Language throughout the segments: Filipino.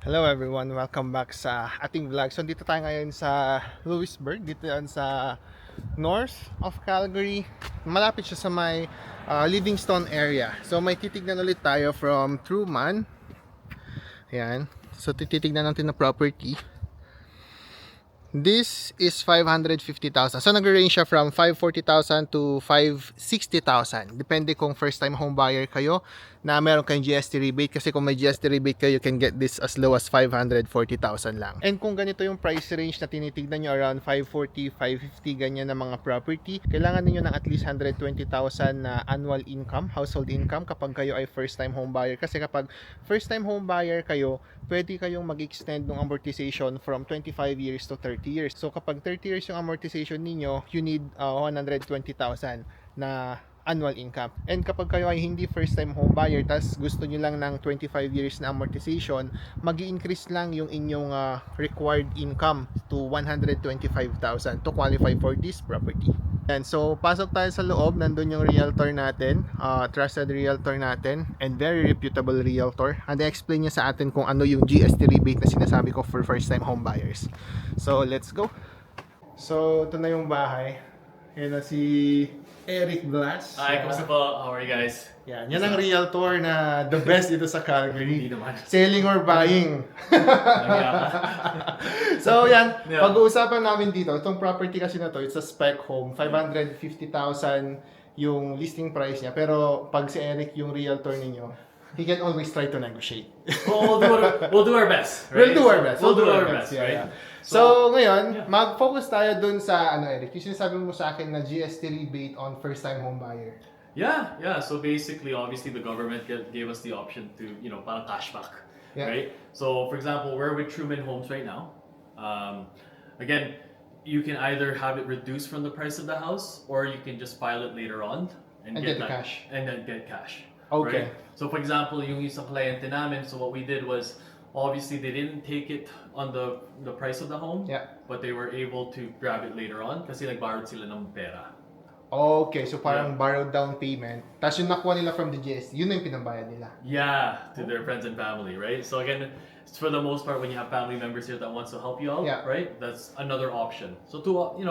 Hello everyone, welcome back sa ating vlog. So dito tayo ngayon sa Lewisburg, dito yan sa north of Calgary. Malapit siya sa may Livingston area. So may titignan ulit tayo from Truman. Ayan. So titignan natin na property. This is 550,000. So nag-range siya from 540,000 to 560,000. Depende kung first time home buyer kayo na meron kayong GST rebate, kasi kung may GST rebate kayo, you can get this as low as 540,000 lang. And kung ganito yung price range na tinitignan nyo, around 540, 550 ganyan na mga property, kailangan niyo ng at least 120,000 na annual income, household income, kapag kayo ay first time home buyer. Kasi kapag first time home buyer kayo, pwede kayong mag-extend ng amortization from 25 years to 30 years. So kapag 30 years yung amortization ninyo, you need 120,000 na annual income. And kapag kayo ay hindi first time home buyer, tas gusto nyo lang ng 25 years na amortization, mag-i-increase lang yung inyong required income to 125,000 to qualify for this property. And so pasok tayo sa loob, nandun yung realtor natin, trusted realtor natin, and very reputable realtor. And explain niya sa atin kung ano yung GST rebate na sinasabi ko for first time home buyers. So let's go. So ito na yung bahay. Yan na si Eric Blas. Hi, kumusta po? How are you guys? Yan ang realtor na the best dito sa Calgary. Hindi naman. Selling or buying. So yan, Yeah. pag-uusapan namin dito, itong property kasi na to, it's a spec home, 550,000 yung listing price niya. Pero pag si Eric yung realtor ninyo, he can always try to negotiate. We'll do our best. Right? We'll do our best. We'll do our best, Yeah, right? yeah. So, ngayon, mag-focus tayo dun sa, Eric, yung sinasabi mo sa akin na GST rebate on first-time home buyer. Yeah. So basically, obviously, the government gave us the option to, parang cashback, Yeah. right? So, for example, we're with Truman Homes right now. Again, you can either have it reduced from the price of the house, or you can just file it later on And get get the that cash. and then get cash. Okay. Right? So, for example, yung isang kliyente namin, so what we did was, obviously, they didn't take it on the price of the home, Yeah. but they were able to grab it later on kasi nag-borrowed sila ng pera. Okay, so parang borrowed down payment. Tapos yung nakuha nila from the GST, yun na yung pinambayad nila. Yeah, to their friends and family, right? So again, it's for the most part when you have family members here that wants to help you out, Yeah. right? That's another option. So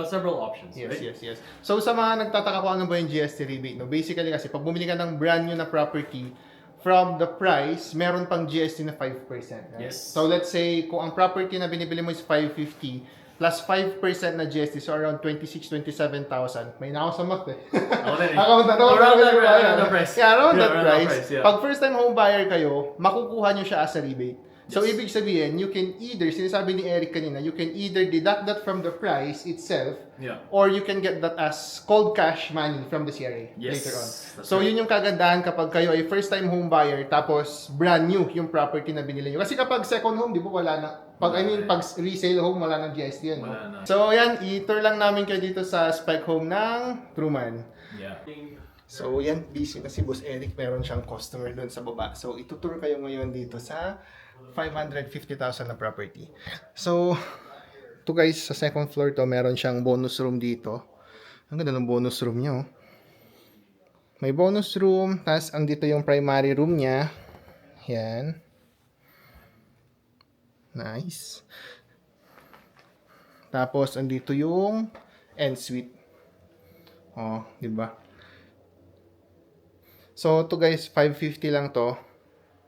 several options, Yes, right? yes. So sa mga nagtataka kung ano ba yung GST rebate, no? Basically kasi pag bumili ka ng brand new na property, from the price, meron pang GST na 5%. Right? Yes. So let's say, kung ang property na binibili mo is 550, plus 5% na GST, so around 27,000. May na ako sa math eh. Around that price. Yeah, around Yeah, that around that price. price, yeah. Pag first time home buyer kayo, makukuha nyo siya as a rebate. So, Yes. ibig sabihin, you can either, sinasabi ni Eric kanina, you can either deduct that from the price itself, Yeah. or you can get that as cold cash money from the CRA Yes, later on. that's So, right. yun yung kagandahan kapag kayo ay first time home buyer, tapos brand new yung property na binili nyo. Kasi kapag second home, di ba wala na, pag resale home, wala nang GST yan. No? Wala na. So, yan, i-tour lang namin kayo dito sa spec home ng Truman. Yeah. So, yan, busy na si Boss Eric. Meron siyang customer doon sa baba. So, itutour kayo ngayon dito sa 550,000 na property. So, ito guys, sa second floor to, meron siyang bonus room dito. Ang ganda ng bonus room niya, oh. May bonus room, tapos andito yung primary room niya. Yan. Nice. Tapos, andito yung ensuite. Oh, di ba? So, to guys, 550 lang to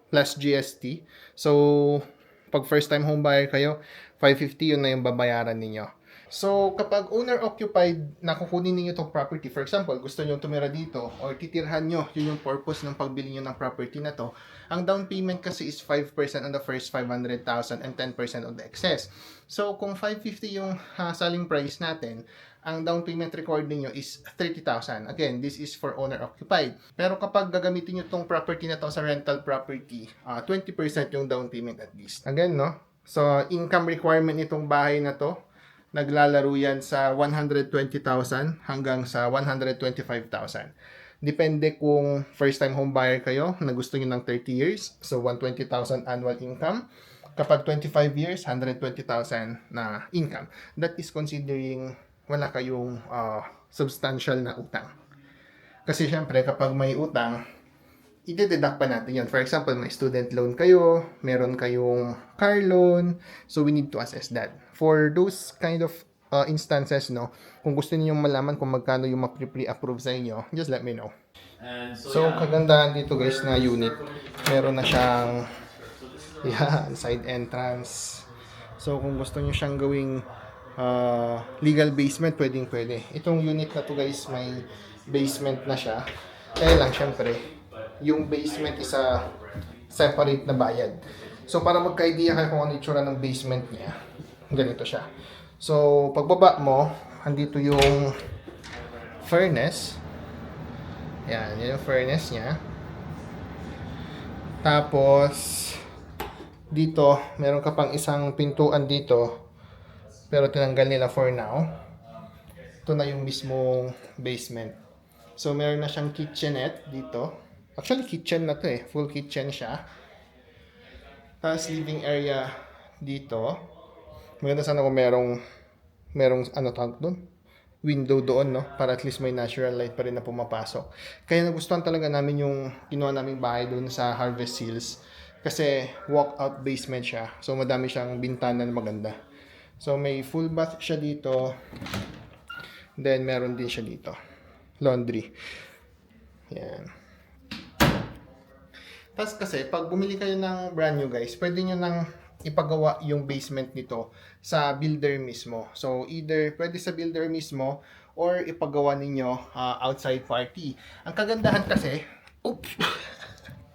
plus GST. So, pag first time home buyer kayo, 550 yun na yung babayaran ninyo. So, kapag owner-occupied na kukunin ninyo itong property, for example, gusto nyo tumira dito or titirhan nyo, yun yung purpose ng pagbili nyo ng property na to, ang down payment kasi is 5% on the first 500,000 and 10% on the excess. So, kung 550 yung selling price natin, ang down payment required ninyo is 30,000. Again, this is for owner-occupied. Pero kapag gagamitin nyo itong property na to sa rental property, 20% yung down payment at least. Again, no? So, income requirement nitong bahay na to, naglalaro yan sa 120,000 hanggang sa 125,000. Depende kung first time home buyer kayo na gusto nyo ng 30 years, so 120,000 annual income. Kapag 25 years, 120,000 na income. That is considering wala kayong substantial na utang. Kasi syempre kapag may utang, i-deduct pa natin yun. For example, may student loan kayo, meron kayong car loan, so we need to assess that. For those kind of instances, no, kung gusto niyo malaman kung magkano yung pre-approve sa inyo, just let me know. And So, kagandahan dito guys na unit, meron na siyang side entrance. So, kung gusto niyo siyang gawing legal basement, pwede. Itong unit na to guys, may basement na siya. Kaya lang, syempre, yung basement is a separate na bayad. So, para magka-idea kayo kung ano yung itsura ng basement niya, ganito siya. So, pagbaba mo, andito yung furnace. Yan yung furnace niya. Tapos, dito, meron ka pang isang pintuan dito. Pero tinanggal nila for now. Ito na yung mismong basement. So, meron na siyang kitchenette dito. Actually, kitchen na to eh. Full kitchen siya. Tapos, living area dito. Maganda sana kung merong ano tawag doon? Window doon, no? Para at least may natural light pa rin na pumapasok. Kaya nagustuhan talaga namin yung ginawa naming bahay doon sa Harvest Hills. Kasi walk-out basement siya. So, madami siyang bintana na maganda. So, may full bath siya dito. Then, meron din siya dito. Laundry. Yan. Tapos kasi, pag bumili kayo ng brand new guys, pwede nyo nang ipagawa yung basement nito sa builder mismo. So, either pwede sa builder mismo or ipagawa ninyo outside party. Ang kagandahan kasi,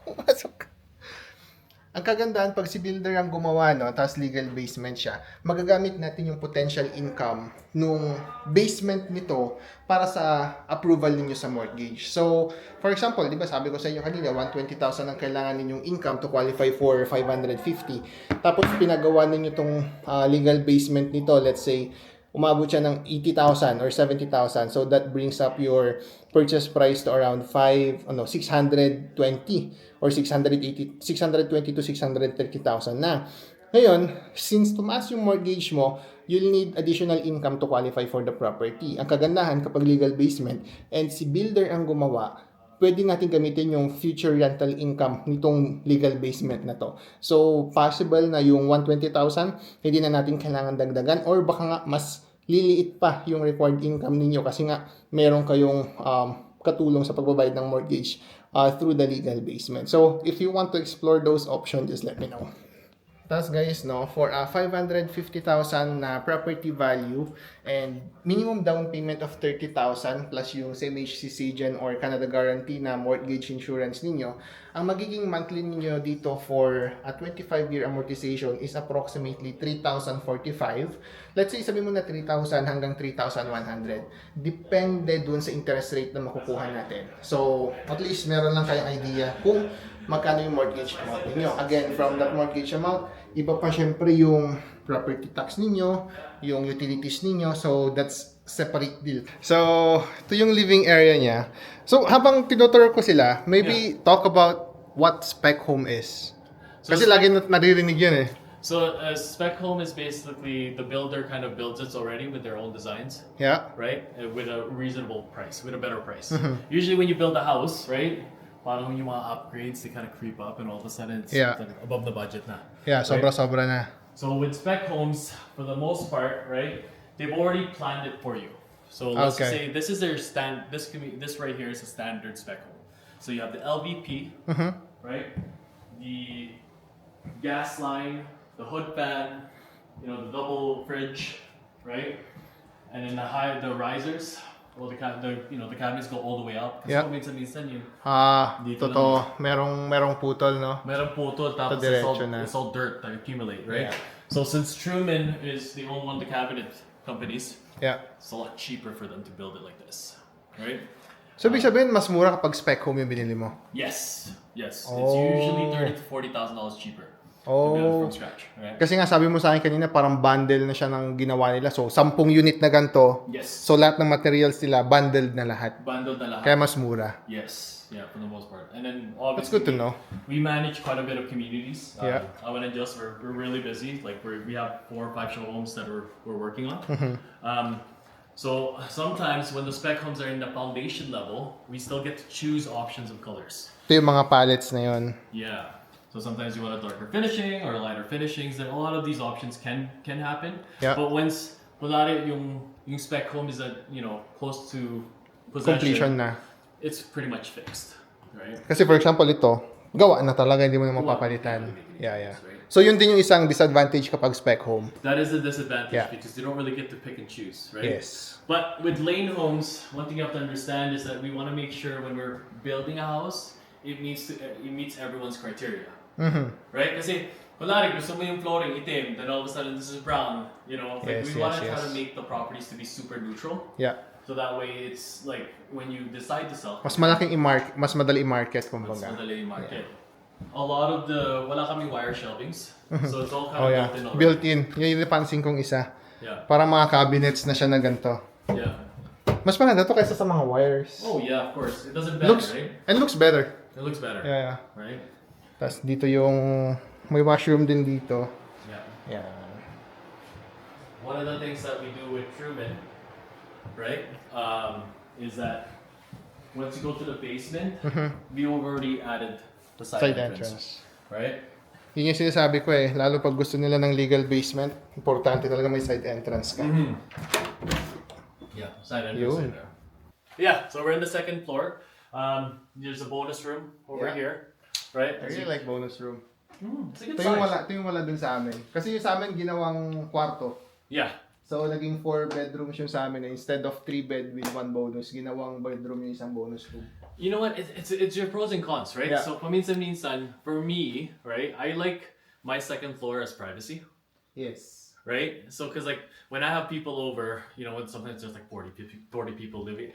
pumasok. Ang kagandahan pag si builder ang gumawa, no, tapos legal basement siya, magagamit natin yung potential income nung basement nito para sa approval ninyo sa mortgage. So, for example, di ba sabi ko sa inyo kanina, 120,000 ang kailangan ninyong income to qualify for 550. Tapos pinagawa ninyo tong legal basement nito, let's say, umabot siya ng 80,000 or 70,000. So that brings up your purchase price to around 620 or 620 to 630,000 na. Ngayon, since tumaas yung mortgage mo, you'll need additional income to qualify for the property. Ang kagandahan kapag legal basement and si builder ang gumawa, pwede natin gamitin yung future rental income nitong legal basement na to. So, possible na yung 120,000, hindi na natin kailangan dagdagan or baka nga mas liliit pa yung required income ninyo kasi nga meron kayong katulong sa pagbabayad ng mortgage through the legal basement. So, if you want to explore those options, just let me know. Tapos guys, no, for 550,000 na property value and minimum down payment of 30,000 plus yung CMHC Sagen or Canada Guarantee na mortgage insurance ninyo, ang magiging monthly ninyo dito for a 25-year amortization is approximately 3,045. Let's say, sabi mo na 3,000 hanggang 3,100. Depende dun sa interest rate na makukuha natin. So, at least meron lang kayong idea kung magkano yung mortgage amount ninyo. Again, from that mortgage amount, iba pa syempre yung property tax ninyo, yung utilities ninyo. So, that's separate deal. So, ito yung living area niya. So, habang tinuturo ko sila, maybe talk about what spec home is. Kasi lagi naririnig yun eh. So a spec home is basically the builder kind of builds it already with their own designs. Yeah. Right? With a reasonable price, with a better price. Usually when you build a house, right? Parang yung mga upgrades, they kind of creep up and all of a sudden it's like above the budget na. Yeah, sobra-sobra na. So with spec homes, for the most part, right, they've already planned it for you. So let's say this is their this right here is a standard spec home. So you have the LVP, right? The gas line, the hood fan, you know, the double fridge, right? And then the risers, well, the cabinets go all the way up. Kasi minsan yun. Totoo. Merong putol, no? Merong putol, tapos it's all dirt that accumulate, right? Yeah. So since Truman is the only one of the cabinet companies, it's a lot cheaper for them to build it like this, right? So, ibig sabihin, mas mura kapag spec home yung binili mo? Yes. It's usually $30,000 to $40,000 cheaper. To build from scratch, right? Kasi nga sabi mo sa akin kanina parang bundle na siya ng ginawa nila. So 10 unit na ganito. Yes. So lahat ng materials nila bundled na lahat. Kaya mas mura. Yes. Yeah, for the most part. And then obviously that's good to know. We manage quite a bit of communities. Awan and Just we're really busy. Like we have 4 or 5 show homes that we're working on. So sometimes when the spec homes are in the foundation level, we still get to choose options of colors. Ito yung mga palettes na yun. Yeah. So sometimes you want a darker finishing or lighter finishings. Then a lot of these options can happen. Yeah. But once kunwari yung spec home is at close to possession, Completion na. it's pretty much fixed, right? Kasi for example, ito, gawa na talaga, hindi mo na mapapalitan. Yeah. So yun din yung isang disadvantage kapag spec home. That is a disadvantage Yeah. because you don't really get to pick and choose, right? Yes. But with lane homes, one thing you have to understand is that we want to make sure when we're building a house, it meets everyone's criteria, right? Kasi kunwari gusto mo yung flooring itim, then all of a sudden this is brown. You know, like Yes, we want to yes, try yes. to make the properties to be super neutral. Yeah. So that way it's like when you decide to sell, Mas malaking mas madali i-market it's kumbaga. madali market. A lot of the wala kaming wire shelvings, so it's all kind Oh of yeah, built in already. built-in. Yun yung napansin kong isa. Yeah, Parang mga cabinets na siya na ganito. yeah. Mas maganda to kaysa sa mga wires. Oh yeah, of course. It doesn't better, Looks right? looks better. It looks better, Yeah. right? Tapos dito yung may washroom din dito. Yeah. Yeah. One of the things that we do with Truman, right, is that once you go to the basement, we already added the side, Side entrance. right? Yun yung sinasabi ko eh. Lalo pag gusto nila ng legal basement, importante talaga may side entrance ka. Yeah, side entrance Yun. right there. Yeah, so we're in the second floor. There's a bonus room over Yeah. here, right? I really like bonus room. It's a good Ito yung size. wala dun sa amin. Kasi yung sa amin ginawang kwarto. Yeah, So naging 4 bedrooms yung sa amin. Instead of 3 bed with 1 bonus, ginawang bedroom yung isang bonus room. you know what? It's your pros and cons, right? Yeah. So paminsan-minsan, for me, right, I like my second floor as privacy. Yes. Right? So, because like when I have people over, when sometimes there's like 40 people living,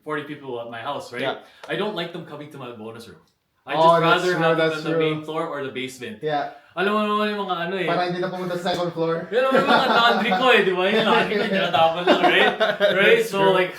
40 people at my house, right? Yeah. I don't like them coming to my bonus room. I Oh, just that's rather true, have them that's in the true. main floor or the basement. Yeah. Alam mo naman yung mga ano eh. Para hindi na pumunta sa second floor. Yun naman yung mga laundry ko eh, di ba? Yung laundry ko, tinatapon lang, right? Right? So true. like,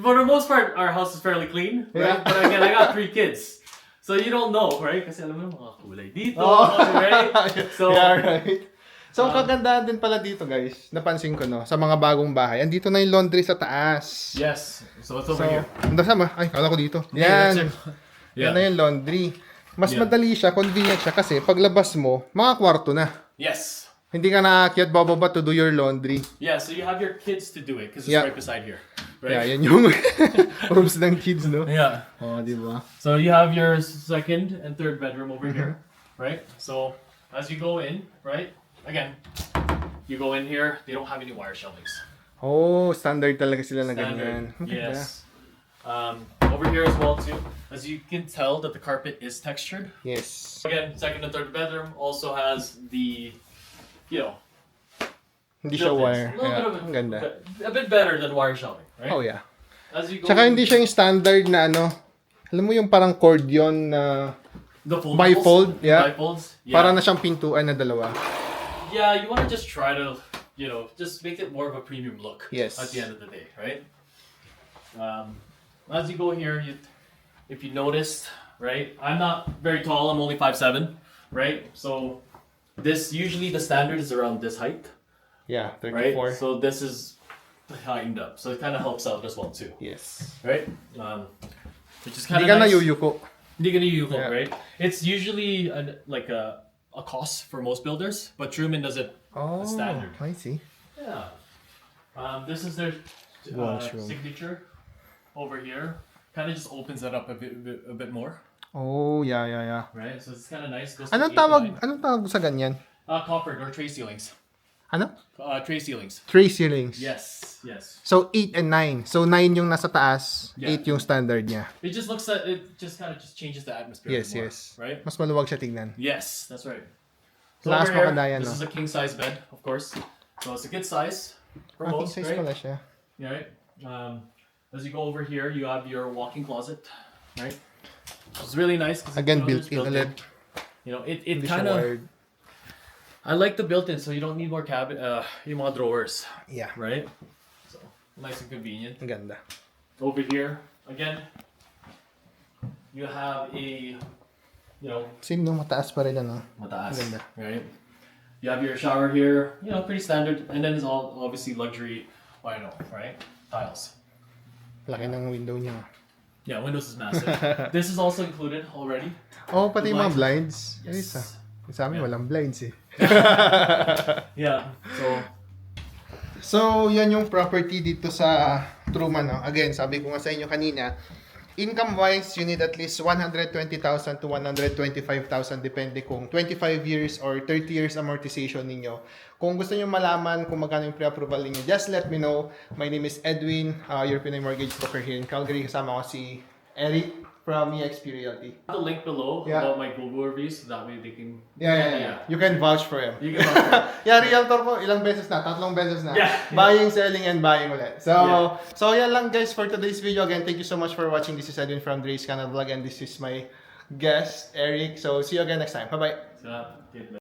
for the most part, our house is fairly clean, right? Yeah. But again, I got 3 kids. So you don't know, right? Kasi alam mo yung mga kulay dito, Oh. right? So, Yeah, right. So, ang kagandahan din pala dito, guys, napansin ko, no, sa mga bagong bahay, andito na yung laundry sa taas. yes. So it's So, over here. ando sama. Ay, kala ko dito. Yeah, Yan. that's Yan na yung laundry. Mas Yeah. madali siya, convenient siya kasi paglabas mo, mga kwarto na. Yes. Hindi ka naakyat bababa to do your laundry. Yeah, so you have your kids to do it because it's Yeah. right beside here. Yeah, Right? yan yung rooms ng kids, no? Yeah. Oh, di ba? So you have your second and third bedroom over here, right? So as you go in, right? Again, you go in here, they don't have any wire shelvings. Oh, standard talaga sila na Standard. ganyan. Maganda. Yes. Over here as well too. As you can tell that the carpet is textured. Yes. Again, second and third bedroom also has the, Hindi siya built-ins. wire. A little bit Yeah, of ang ganda. a bit better than wire shelving, right? Oh, yeah. As you go Tsaka hindi siya yung standard na ano, alam mo yung parang cord yun na the foldables, bifold, yeah. bifolds, yeah. para na siyang pintuan na dalawa. Yeah, you want to just try to, just make it more of a premium look. Yes. At the end of the day, right? As you go here, if you noticed, right? I'm not very tall. I'm only 5'7", right? So usually the standard is around this height, Yeah, right? 34. So this is heightened up, so it kind of helps out as well too, Yes. right? Which is kind Hindi of ka nice. nayuyuko. Hindi ka nayuyuko, Yeah. right? It's usually like a cost for most builders, but Truman does it Oh, standard. I see. Yeah. This is their Washroom. signature over here. Kind of just opens that up a bit more, Oh, yeah. right? So it's kind of nice. Goes Anong to 8 to 9. anong tawag sa ganyan? Coppered or tray ceilings. Ano? Tray ceilings. Tray ceilings. Yes. So, 8 and 9. So, 9 yung nasa taas, Yeah. 8 yung standard niya. It just looks at it. Just kind of just changes the atmosphere. Yes, more, yes. Right. Mas maluwag siya tignan. Yes, that's right. So Lakas over here, makadayan, this no? is a king size bed, of course. So it's a good size for Ah, king most, size right? pala siya. Yeah, right. As you go over here, you have your walk-in closet, right? It's really nice. 'Cause, Again, it's built-in ulit. It Hindi siya kind of. wired. I like the built-in, so you don't need more yung mga drawers, Yeah. right? So nice and convenient. Ang ganda. Over here, again, you have a, Same no, mataas pa rin ano. mataas, Ang ganda. right? You have your shower here, pretty standard, and then it's all obviously luxury Vinyl, right? Tiles. Laki ng window niya. Yeah, Windows is massive. This is also included already. Oh, pati yung mga blinds. Yes. Ayos Sa amin, walang blinds eh. Yeah, So, yan yung property dito sa Truman. No? Again, sabi ko nga sa inyo kanina, income-wise, you need at least 120,000 to 125,000 depende kung 25 years or 30 years amortization ninyo. Kung gusto niyo malaman kung magkano yung pre-approval niyo, just let me know. My name is Edwin, your Pinoy Mortgage Broker here in Calgary. Kasama ko si Eric from EXP Realty. the link below about my Google reviews, so that way they can. Yeah. You can vouch for him. You can also, Yeah, realtor ko, ilang beses na, 3 beses na. Yeah. Buying, selling, and buying ulit. So yan lang guys for today's video. Again, thank you so much for watching. This is Edwin from Dre's Canal Vlog, and this is my guest, Eric. So see you again next time. Bye-bye. so,